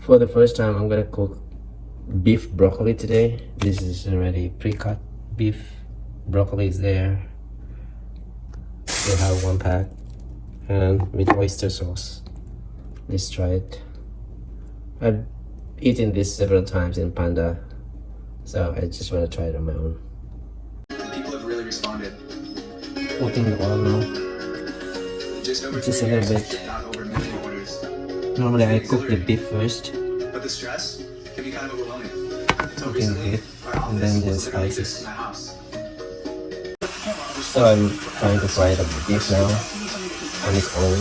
For the first time, I'm gonna cook beef broccoli today. This is already pre-cut beef. Broccoli is there. We have one pack, and with oyster sauce. Let's try it. I've eaten this several times in Panda, so I just want to try it on my own. People have really responded. Putting the oil now. Just a little bit. Normally I cook the beef first. But the stress can be kind of overwhelming. Cooking the beef and then the spices. So I'm trying to fry the beef now on its own.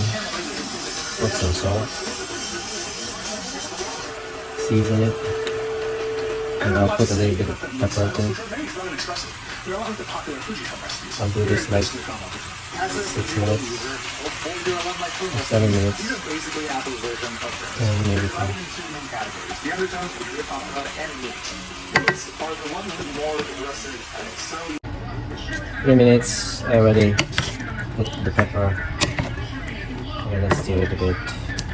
Put some salt. Season it. And I'll put a little bit of pepper too. I'll do this like 6 minutes, 7 minutes, and maybe 5. 3 minutes, I already put the pepper. Okay, let's stir it a bit.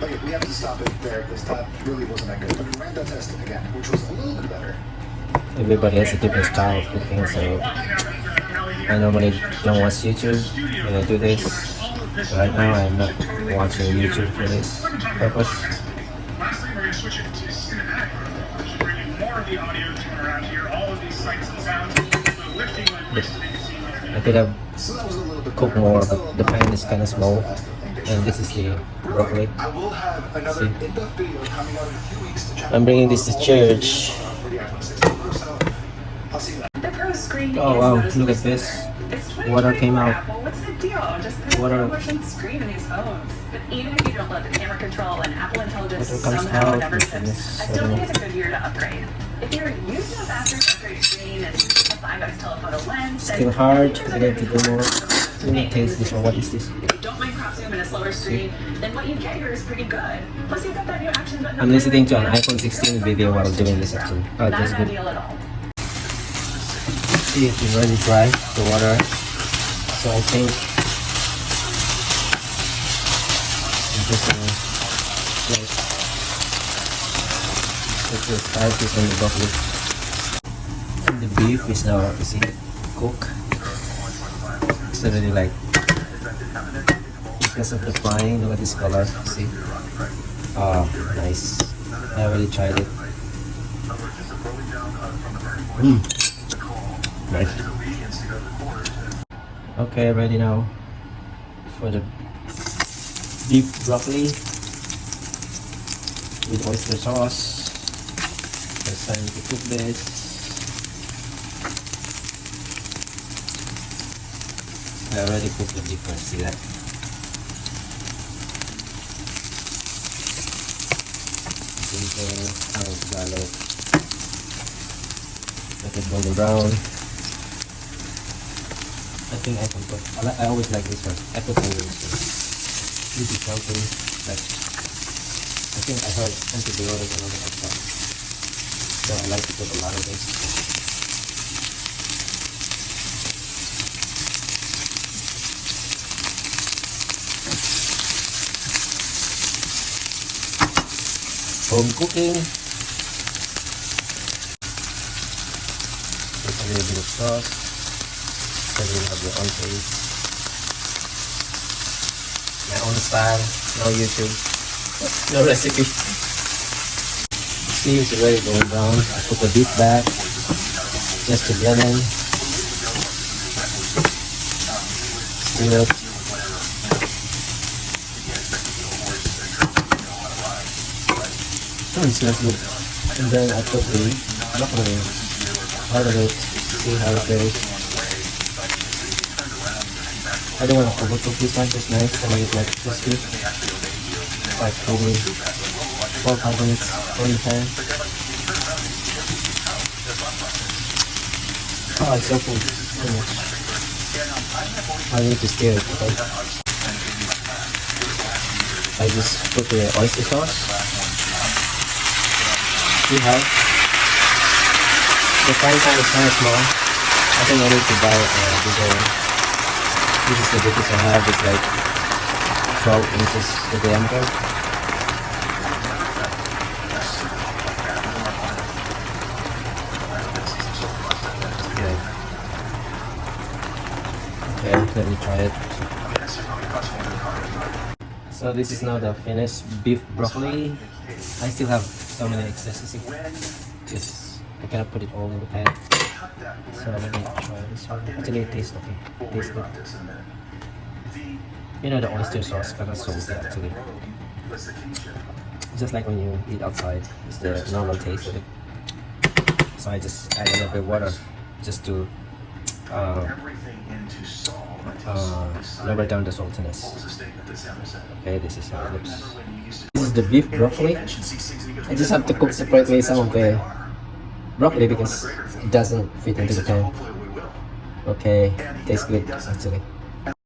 Okay, we have to stop it there because that really wasn't that good. But we ran that test again, which was a little bit better. Everybody has a different style of cooking, so I normally don't watch YouTube when I do this. Right now I'm not watching YouTube for this purpose. Lastly, we're going to switch it to cinematic mode, which is bringing more of the audio to around here, all of these sights and sounds, the lifting like we're seeing I could have cooked more, but the pan is kind of small. And this is the broccoli. I will have another in-depth video coming out in a few weeks to check. I'm bringing this to church. I'll see you. The Pro screen Oh is wow, noticeably look at this. smooth. It's Water came 2024 out. Apple. What's the deal? Just put Water. a motion screen in these phones. But even if you don't let the camera control and Apple Intelligence Water comes somehow out. never ships, Goodness, I I still don't think know. it's a good year to upgrade. If you're using a faster upgrade screen and a 5x telephoto lens, Still hard. I need to do more. Let me taste this one. What is this? if you don't mind crop zoom and a slower screen, then what you get here is pretty good. Plus you've got that new action button. I'm listening to an iPhone 16 video while doing this actually. Oh, Not a that's bad good. deal at all. See, it's already dry, the water. So I think I'm just gonna like put the spices on the broccoli. And the beef is now, you see, cooked. It's already like, because of the frying, look at this color, see? Oh, nice. I already tried it. Nice. Okay, ready now for the beef broccoli with oyster sauce. It's time to cook this. I already cooked the beef first, see that? Ginger, garlic. Let it golden brown. I think I can put, I always like this one. I put onions. Maybe something like, I think I heard antibiotic and all that stuff. So I like to put a lot of this. Home cooking. Put a little bit of sauce. Then you'll have your own taste. My own style, no YouTube, no recipe. See, it's already going brown. I put the beef back, just to blend in. Stir it. Oh, it smells good. And then I put the broccoli, part of it, see how it goes. I don't want to overcook this one, just nice. I make it like crispy. Like maybe 4 5 minutes on the pan. Oh, it's so cool. So much. I need to stir it. Okay? I just put the oyster sauce. See how? The frying pan is kind of small. I think I need to buy a bigger one. This is the biggest I have. It's like 12 inches the diameter. let me try it. So this is now the finished beef broccoli. I still have so many excesses. Just I cannot put it all in the pan. So let me try this one. Actually, it tastes okay. Tastes good. You know, the oyster sauce kind of salty actually. Just like when you eat outside, it's the normal taste of it. So I just add a little bit of water just to lower down the saltiness. Okay, this is how it looks. This is the beef broccoli. I just have to cook separately some of the broccoli because it doesn't fit into the pan. Okay, tastes good actually.